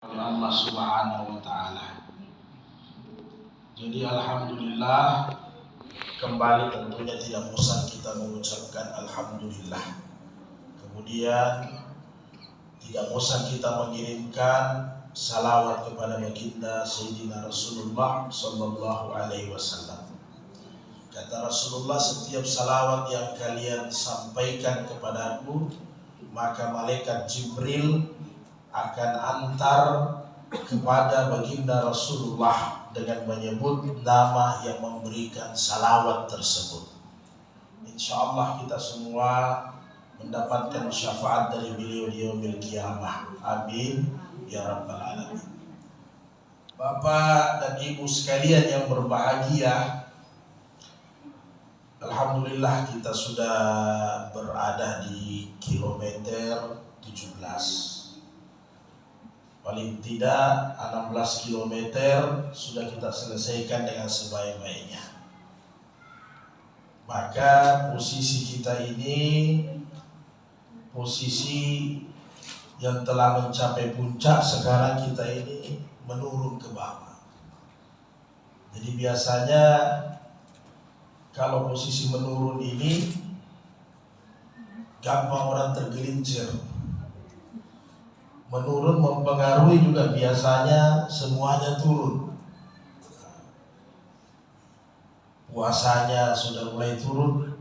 oleh Allah Subhanahu wa Ta'ala. Jadi alhamdulillah, kembali tentunya tidak bosan kita mengucapkan alhamdulillah. Kemudian tidak bosan kita mengirimkan salawat kepada baginda Sayyidina Rasulullah sallallahu alaihi wasallam. Kata Rasulullah, setiap salawat yang kalian sampaikan kepadaku, maka malaikat Jibril akan antar kepada baginda Rasulullah dengan menyebut nama yang memberikan salawat tersebut. Insya Allah kita semua mendapatkan syafaat dari beliau di yaumil qiyamah. Amin ya rabbal alamin. Bapak dan Ibu sekalian yang berbahagia, alhamdulillah kita sudah berada di kilometer 17. Paling tidak 16 km sudah kita selesaikan dengan sebaik-baiknya. Maka posisi kita ini posisi yang telah mencapai puncak. Sekarang kita ini menurun ke bawah. Jadi biasanya kalau posisi menurun ini gampang orang tergelincir. Menurun mempengaruhi juga biasanya semuanya turun. Puasanya sudah mulai turun.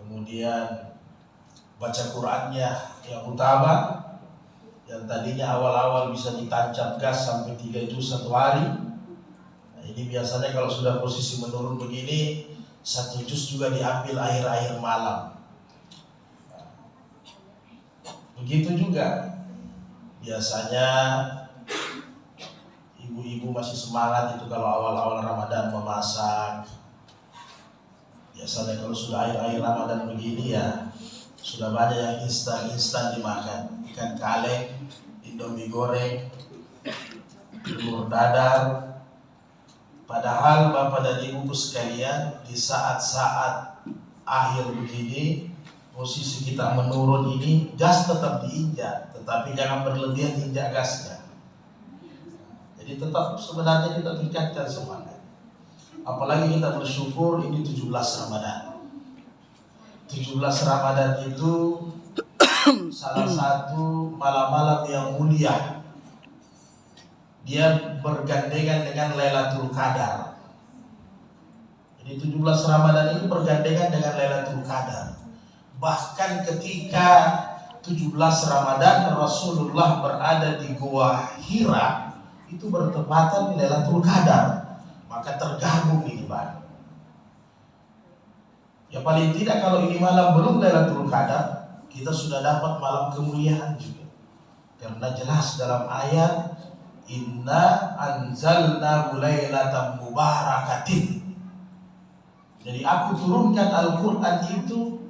Kemudian baca Qur'annya yang utama, yang tadinya awal-awal bisa ditancap gas sampai 3 juz satu hari. Nah, ini biasanya kalau sudah posisi menurun begini, 1 juz juga diambil akhir-akhir malam. Begitu juga biasanya ibu-ibu masih semangat itu kalau awal-awal Ramadan memasak. Biasanya kalau sudah akhir-akhir Ramadan begini ya sudah banyak yang instan dimakan. Ikan kaleng, indomie goreng, telur dadar. Padahal Bapak dan Ibu sekalian, di saat-saat akhir begini, posisi kita menurun ini, gas tetap diinjak, tetapi jangan berlebihan injak gasnya. Jadi tetap sebenarnya kita tingkatkan semangat. Apalagi kita bersyukur ini 17 Ramadan. 17 Ramadan itu salah satu malam-malam yang mulia. Dia bergandengan dengan Lailatul Qadar. Jadi 17 Ramadan ini bergandengan dengan Lailatul Qadar. Bahkan ketika 17 Ramadan Rasulullah berada di Gua Hira, itu bertepatan Lailatul Qadar. Maka tergabung ini Pak. Ya paling tidak kalau ini malam belum Lailatul Qadar, kita sudah dapat malam kemuliaan juga. Karena jelas dalam ayat, Inna anzalna lailatan mubarakatin. Jadi aku turunkan Al-Quran itu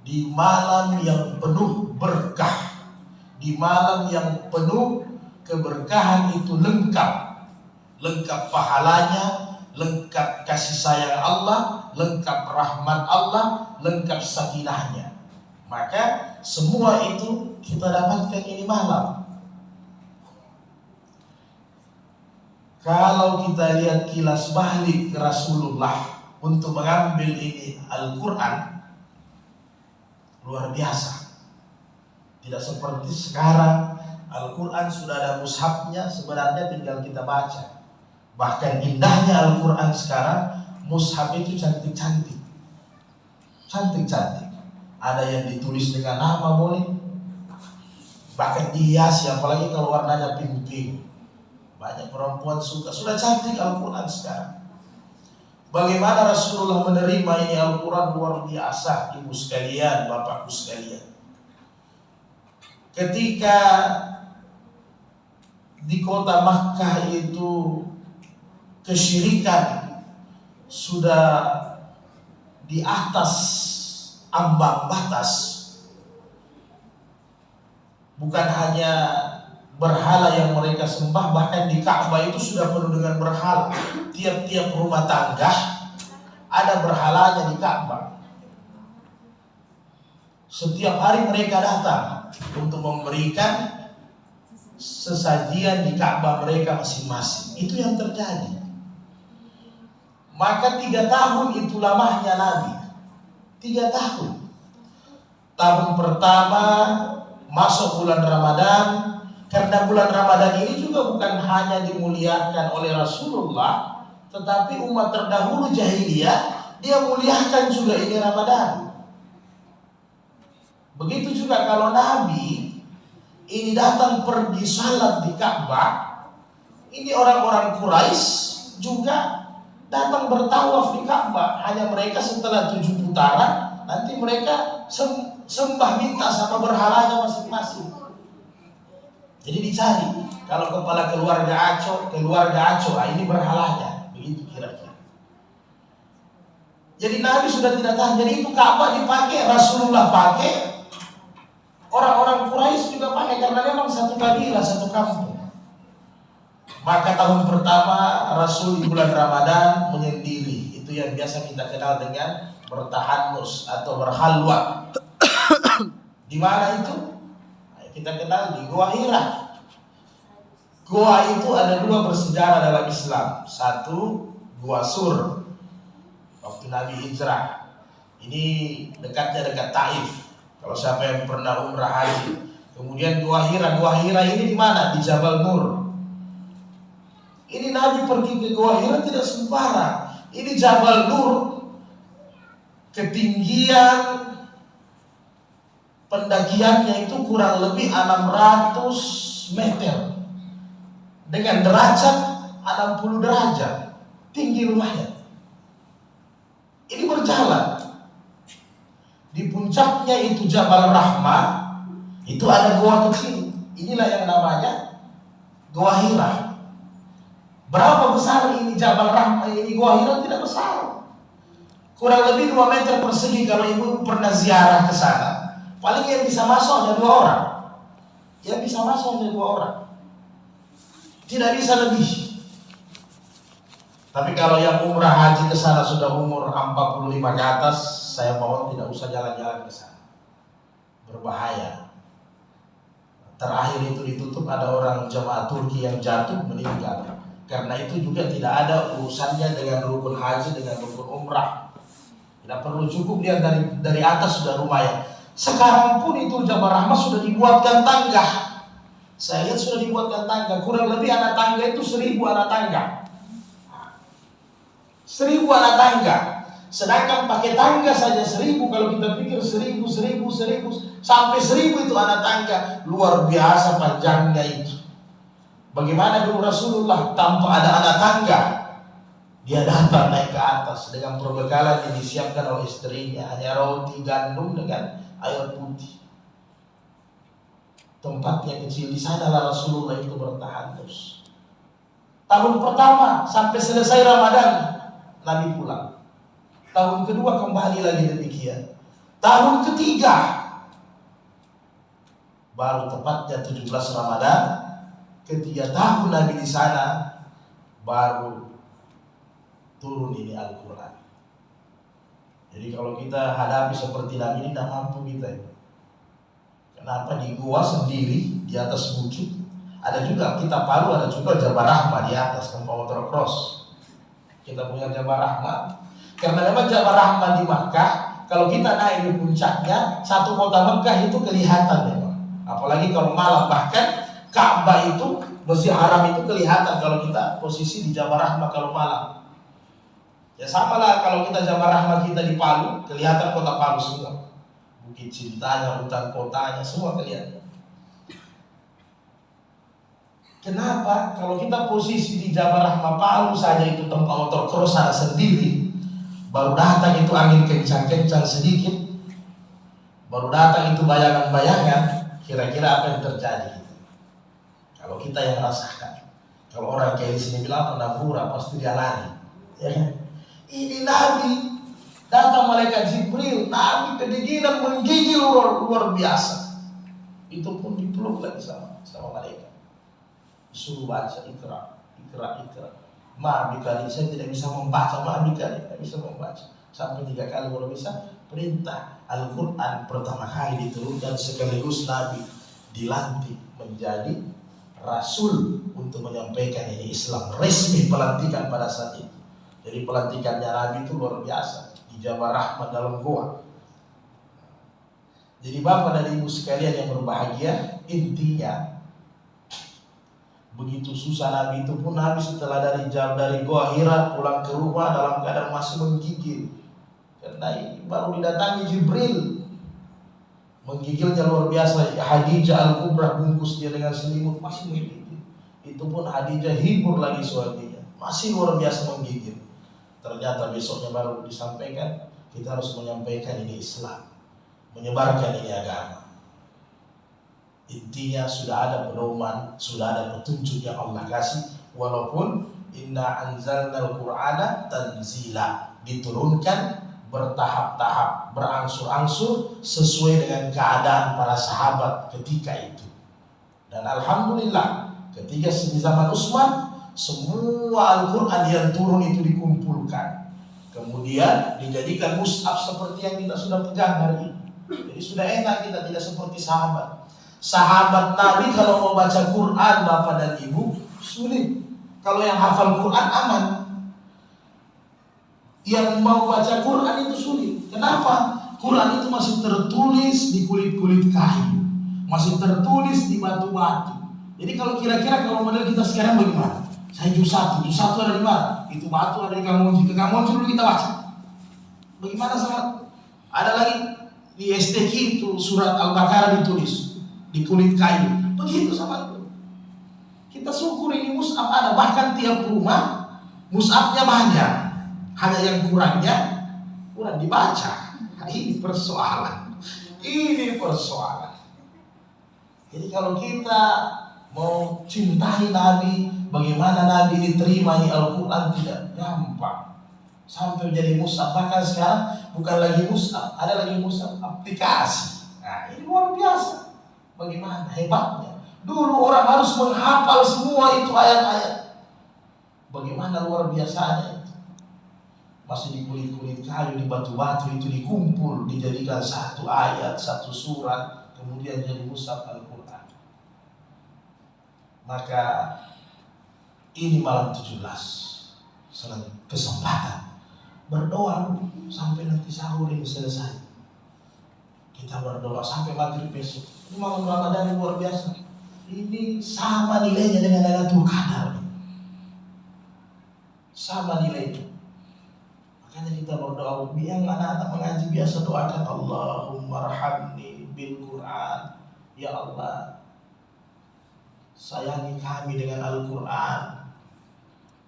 di malam yang penuh berkah, di malam yang penuh keberkahan. Itu lengkap pahalanya, lengkap kasih sayang Allah, lengkap rahmat Allah, lengkap sakinahnya. Maka semua itu kita dapatkan ini malam. Kalau kita lihat kilas balik Rasulullah untuk mengambil ini Al-Quran, luar biasa. Tidak seperti sekarang Al-Quran sudah ada mushafnya, sebenarnya tinggal kita baca. Bahkan indahnya Al-Quran sekarang, mushaf itu cantik-cantik. Cantik-cantik. Ada yang ditulis dengan nama boleh, bahkan dihiasi, apalagi kalau warnanya pink-pink. Banyak perempuan suka, sudah cantik Al-Quran sekarang. Bagaimana Rasulullah menerima ini Al-Quran luar biasa, ibu sekalian, bapakku sekalian. Ketika di kota Makkah itu kesyirikan sudah di atas ambang batas. Bukan hanya berhala yang mereka sembah, bahkan di Ka'bah itu sudah penuh dengan berhala. Tiap-tiap rumah tangga ada berhalanya di Ka'bah. Setiap hari mereka datang untuk memberikan sesajian di Ka'bah mereka masing-masing. Itu yang terjadi. Maka 3 tahun itu lamanya Nabi. 3 tahun. Tahun pertama masuk bulan Ramadan. Karena bulan Ramadan ini juga bukan hanya dimuliakan oleh Rasulullah, tetapi umat terdahulu jahiliyah dia muliakan juga ini Ramadan. Begitu juga kalau Nabi ini datang pergi salat di Ka'bah, ini orang-orang Quraisy juga datang bertawaf di Ka'bah. Hanya mereka setelah 7 putaran nanti mereka sembah minta sama berhalanya masing-masing. Jadi dicari, kalau kepala keluarga Aco, ini berhalanya. Begitu kira-kira. Jadi Nabi sudah tidak tahan. Jadi itu Ka'bah dipakai, Rasulullah pakai, orang-orang Quraisy juga pakai, karena memang satu kabilah, satu kampung. Maka tahun pertama Rasul di bulan Ramadan menyendiri. Itu yang biasa kita kenal dengan bertahanus atau berhalwa. Di mana itu? Kita kenal di Gua Hira. Gua itu ada 2 bersejarah dalam Islam. Satu, Gua Sur, waktu Nabi hijrah. Ini dekat Taif. Kalau siapa yang pernah umrah haji. Kemudian Gua Hira ini di mana? Di Jabal Nur. Ini Nabi pergi ke Gua Hira tidak sembarang. Ini Jabal Nur, ketinggian pendakiannya itu kurang lebih 600 meter dengan derajat 60 derajat, tinggi lumayan. Ini berjalan. Di puncaknya itu Jabal Rahmah, itu ada gua kecil. Inilah yang namanya Gua Hira. Berapa besar ini Jabal Rahmah? Ini Gua Hira tidak besar. Kurang lebih 2 meter persegi. Kalau ibu pernah ziarah ke sana, paling yang bisa masuk hanya 2 orang. Yang bisa masuk hanya 2 orang. Tidak bisa lebih. Tapi kalau yang umrah haji ke sana sudah umur 45 ke atas, saya mohon tidak usah jalan-jalan ke sana. Berbahaya. Terakhir itu ditutup ada orang jamaah Turki yang jatuh meninggal. Karena itu juga tidak ada urusannya dengan rukun haji, dengan rukun umrah. Tidak perlu, cukup dia dari atas sudah lumayan. Sekarang pun itu Jabal Rahmah sudah dibuatkan tangga. Saya lihat sudah dibuatkan tangga. Kurang lebih anak tangga itu 1000 anak tangga. 1000 anak tangga. Sedangkan pakai tangga saja 1000. Kalau kita pikir 1000 sampai 1000 itu anak tangga. Luar biasa panjangnya itu. Bagaimana dulu Rasulullah tanpa ada anak tangga, dia datang naik ke atas dengan perbekalan yang disiapkan oleh istrinya, hanya roti gandum dengan air putih. Tempatnya kecil, di sanalah Rasulullah itu bertahan terus. Tahun pertama sampai selesai Ramadan Nabi pulang. Tahun kedua kembali lagi demikian. Tahun ketiga baru tepatnya 17 Ramadan, ketiga tahun Nabi di sana, baru turun ini Al-Quran. Jadi kalau kita hadapi seperti Nabi ini, tidak mampu kita. Kenapa? Di gua sendiri, di atas bukit. Ada juga kita Palu, ada juga Jabal Rahmah di atas tempat motor cross. Kita punya Jabal Rahmah. Karena memang Jabal Rahmah di Makkah, kalau kita naik di puncaknya, satu kota Makkah itu kelihatan memang. Apalagi kalau malam, bahkan Ka'bah itu, Masjid Haram itu kelihatan kalau kita posisi di Jabal Rahmah kalau malam. Ya sama lah kalau kita Jabal Rahmah kita di Palu, kelihatan kota Palu semua. Bukit Cintanya, hutan kotanya, semua kelihatan. Kenapa? Kalau kita posisi di Jabal Rahmah Palu saja itu tempat motor cross ada sendiri, baru datang itu angin kencang-kencang sedikit, baru datang itu bayangan-bayangan, kira-kira apa yang terjadi? Kalau kita yang rasakan, kalau orang kayak di sini bilang penabura, pasti dia lari. Ya. Ini Nabi, datang malaikat Jibril, Nabi kedinginan menggigil luar biasa. Itu pun dipeluk lagi sama malaikat. Suruh baca, ikra. Ma bikali, saya tidak bisa membaca, ma bikali, tidak bisa membaca. Sampai 3 kali baru bisa. Perintah Al-Quran pertama kali diturunkan sekaligus Nabi dilantik menjadi rasul untuk menyampaikan ini Islam. Resmi pelantikan pada saat itu. Jadi pelantikannya Nabi itu luar biasa di Jabal Rahmah dalam goa. Jadi Bapak dan Ibu sekalian yang berbahagia, intinya begitu susah Nabi itu pun, Nabi setelah dari Goa Hira pulang ke rumah dalam keadaan masih menggigil. Karena ini baru didatangi Jibril. Menggigilnya luar biasa. Khadijah Al-Kubra bungkus dia dengan selimut, masih menggigil. Itu pun Khadijah hibur lagi suaminya, masih luar biasa menggigil. Ternyata besoknya baru disampaikan, kita harus menyampaikan ini Islam, menyebarkan ini agama. Intinya sudah ada pedoman, sudah ada petunjuk yang Allah kasih. Walaupun inna anzalnal Qur'ana tanzila, diturunkan bertahap-tahap, berangsur-angsur sesuai dengan keadaan para sahabat ketika itu. Dan alhamdulillah ketika di zaman Utsman semua Al-Quran yang turun itu dikumpulkan, kemudian dijadikan mushaf seperti yang kita sudah pegang hari ini. Jadi sudah enak, kita tidak seperti sahabat Nabi kalau mau baca Quran Bapak dan Ibu sulit. Kalau yang hafal Quran aman, yang mau baca Quran itu sulit. Kenapa? Quran itu masih tertulis di kulit-kulit kayu, masih tertulis di batu-batu. Jadi kalau kira-kira kalau model kita sekarang bagaimana? Saya juz satu ada di mana? Itu batu ada di Kamonji. Ke Kamonji dulu kita baca. Bagaimana sama? Ada lagi di STQ itu surat Al-Baqarah ditulis di kulit kayu. Begitu sama itu. Kita syukur ini mushaf ada, bahkan tiap rumah mushafnya banyak. Hanya yang kurangnya kurang dibaca. Nah, ini persoalan. Jadi kalau kita mau cintai Nabi, bagaimana Nabi diterima di Al-Quran tidak gampang. Sampai jadi mushaf. Bahkan sekarang bukan lagi mushaf, ada lagi mushaf aplikasi. Nah, ini luar biasa. Bagaimana hebatnya. Dulu orang harus menghafal semua itu ayat-ayat. Bagaimana luar biasanya itu. Masih di kulit-kulit kayu, di batu-batu itu dikumpul, dijadikan satu ayat, satu surat, kemudian jadi mushaf Al-Quran. Maka ini malam 17 kesempatan berdoa sampai nanti sahur ini selesai. Kita berdoa sampai maghrib besok. Ini malam Ramadan luar biasa. Ini sama nilainya dengan Lailatul Qadar. Sama nilainya. Makanya kita berdoa, biar anak-anak mengaji biasa doakan Allahumma rahamni bil Quran. Ya Allah, sayangi kami dengan Al-Quran.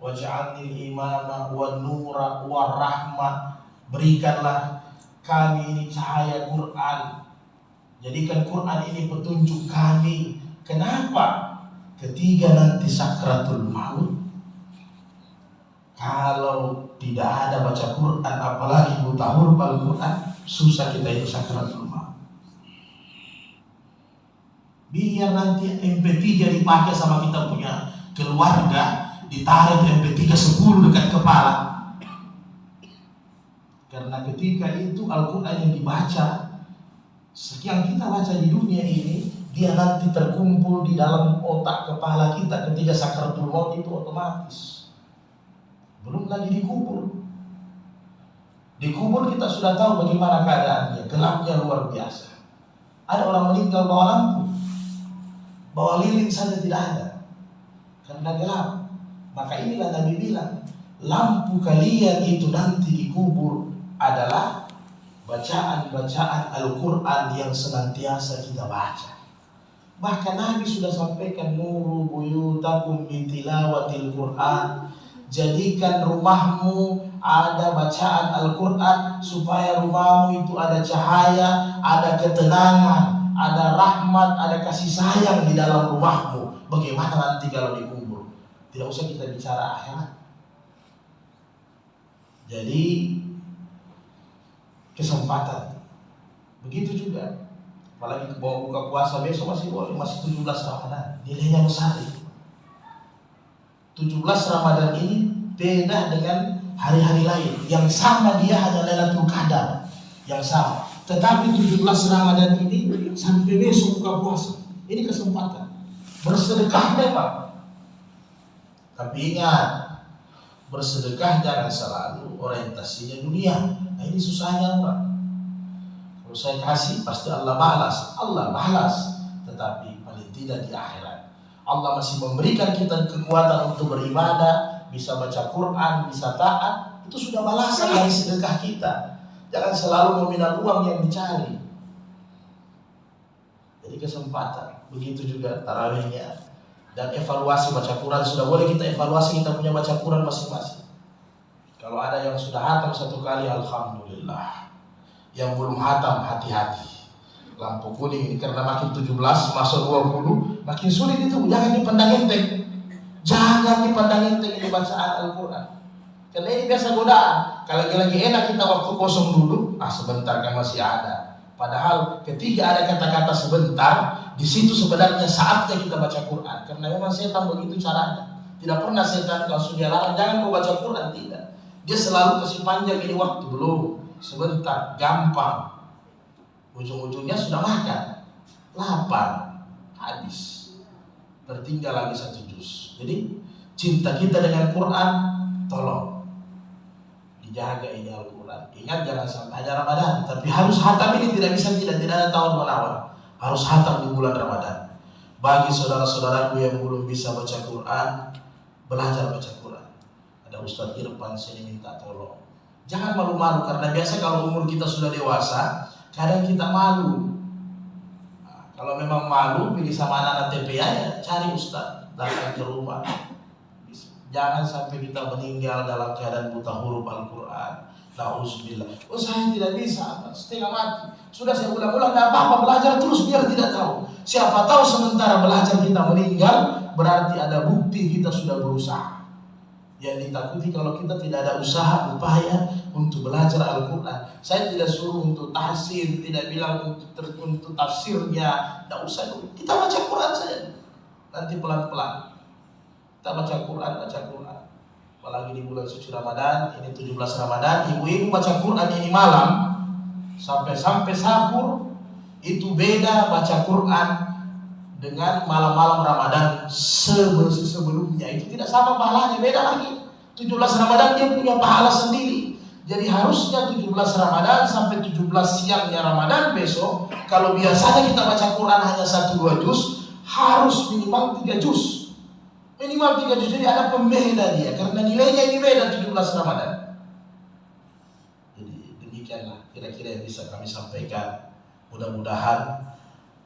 Waj'alni imama wa nura wa rahmah. Berikanlah kami ini cahaya Quran. Jadikan Quran ini petunjuk kami. Kenapa? Ketika nanti sakratul maut, kalau tidak ada baca Quran, apalagi mutahur Al-Quran, susah kita itu sakratul maut. Biar nanti MP3 dipakai sama kita punya keluarga, ditarik MP3 10 dekat kepala. Karena ketika itu Al-Quran yang dibaca, sekian kita baca di dunia ini, dia nanti terkumpul di dalam otak kepala kita ketika sakratul maut itu otomatis. Belum lagi dikubur. Dikubur kita sudah tahu bagaimana keadaannya, gelapnya luar biasa. Ada orang meninggal bawa lampu, bawa lilin saja tidak ada, karena gelap. Maka inilah Nabi bilang, lampu kalian itu nanti dikubur adalah bacaan-bacaan Al-Quran yang senantiasa kita baca. Bahkan Nabi sudah sampaikan, nuru buyutakum bitilawatil Quran. Jadikan rumahmu ada bacaan Al-Quran, supaya rumahmu itu ada cahaya, ada ketenangan, ada rahmat, ada kasih sayang di dalam rumahmu. Bagaimana nanti kalau dikubur? Tidak usah kita bicara akhirat. Jadi kesempatan begitu juga. Apalagi bawa buka puasa besok masih boleh, masih 17 Ramadan. Nilainya besar itu. 17 Ramadan ini beda dengan hari-hari lain. Yang sama dia hanya Lailatul Qadar yang sama. Tetapi 17 Ramadan ini sampai besok buka puasa. Ini kesempatan. Bersedekah memang, tapi ingat, bersedekah jangan selalu orientasinya dunia. Nah, ini susahnya orang. Kalau saya kasih pasti Allah balas, tetapi paling tidak di akhirat Allah masih memberikan kita kekuatan untuk beribadah, bisa baca Quran, bisa taat, itu sudah balasan dari sedekah kita. Jangan selalu nominal uang yang dicari. Jadi kesempatan. Begitu juga tarawihnya. Dan evaluasi baca Quran, sudah boleh kita evaluasi kita punya baca Quran masing-masing. Kalau ada yang sudah hatam satu kali, alhamdulillah. Yang belum hatam, hati-hati. Lampu kuning ini karena makin 17 masuk 20 makin sulit itu. Jangan dipandang enteng. Jangan dipandang enteng ini bacaan Al-Quran. Karena ini biasa godaan. Kalau lagi enak kita waktu kosong dulu, sebentar kan masih ada. Padahal ketika ada kata-kata sebentar, di situ sebenarnya saatnya kita baca Quran. Karena memang setan begitu caranya. Tidak pernah setan langsung dia larang, jangan kau baca Quran, tidak. Dia selalu kasih panjang ini waktu, belum, sebentar, gampang. Ujung-ujungnya sudah makan, lapar, habis, tertinggal lagi 1 juz. Jadi cinta kita dengan Quran, tolong dijaga ini Al-Quran. Ingat, jangan sampai hanya Ramadan, tapi harus hatam ini, tidak ada tahun menawar. Harus hatam di bulan Ramadan. Bagi saudara-saudaraku yang belum bisa baca Quran, belajar baca Quran. Ada Ustaz Irfan sini minta tolong. Jangan malu-malu, karena biasa kalau umur kita sudah dewasa, kadang kita malu. Kalau memang malu, pilih sama anak-anak TPA ya, cari Ustaz, datang ke rumah. Jangan sampai kita meninggal dalam keadaan buta huruf Al-Quran. Nauzubillah. Saya tidak bisa, setengah mati. Sudah saya ulang-ulang, tidak apa-apa, belajar terus biar tidak tahu. Siapa tahu sementara belajar kita meninggal, berarti ada bukti kita sudah berusaha. Yang ditakuti kalau kita tidak ada usaha, upaya untuk belajar Al-Quran. Saya tidak suruh untuk tahsin, tidak bilang untuk tafsirnya, tidak usah. Kita baca Quran saja. Nanti pelan-pelan kita baca Quran. Apalagi di bulan suci Ramadan, ini 17 Ramadan, ibu-ibu baca Quran ini malam sampai sahur. Itu beda baca Quran dengan malam-malam Ramadan sebelumnya. Itu tidak sama pahalanya, beda lagi. 17 Ramadan dia punya pahala sendiri. Jadi harusnya 17 Ramadan sampai 17 siangnya Ramadan besok, kalau biasanya kita baca Quran hanya 1-2 juz, harus minimal 3 juz. Minimal 3 juz, jadi ada pembeda dia, karena nilainya ini beda 17 Ramadan. Jadi demikianlah kira-kira yang bisa kami sampaikan. Mudah-mudahan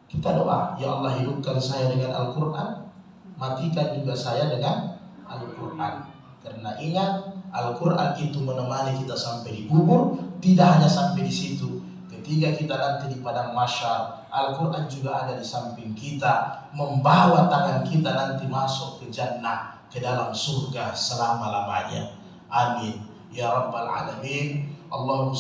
kita doa, ya Allah hidupkan saya dengan Al-Quran, matikan juga saya dengan Al-Quran. Karena ingat, Al-Quran itu menemani kita sampai di kubur, tidak hanya sampai di situ. Ketika kita nanti di padang mahsyar, Al-Quran juga ada di samping kita, membawa tangan kita nanti masuk ke jannah, ke dalam surga selama-lamanya. Amin ya rabbal alamin. Allahumma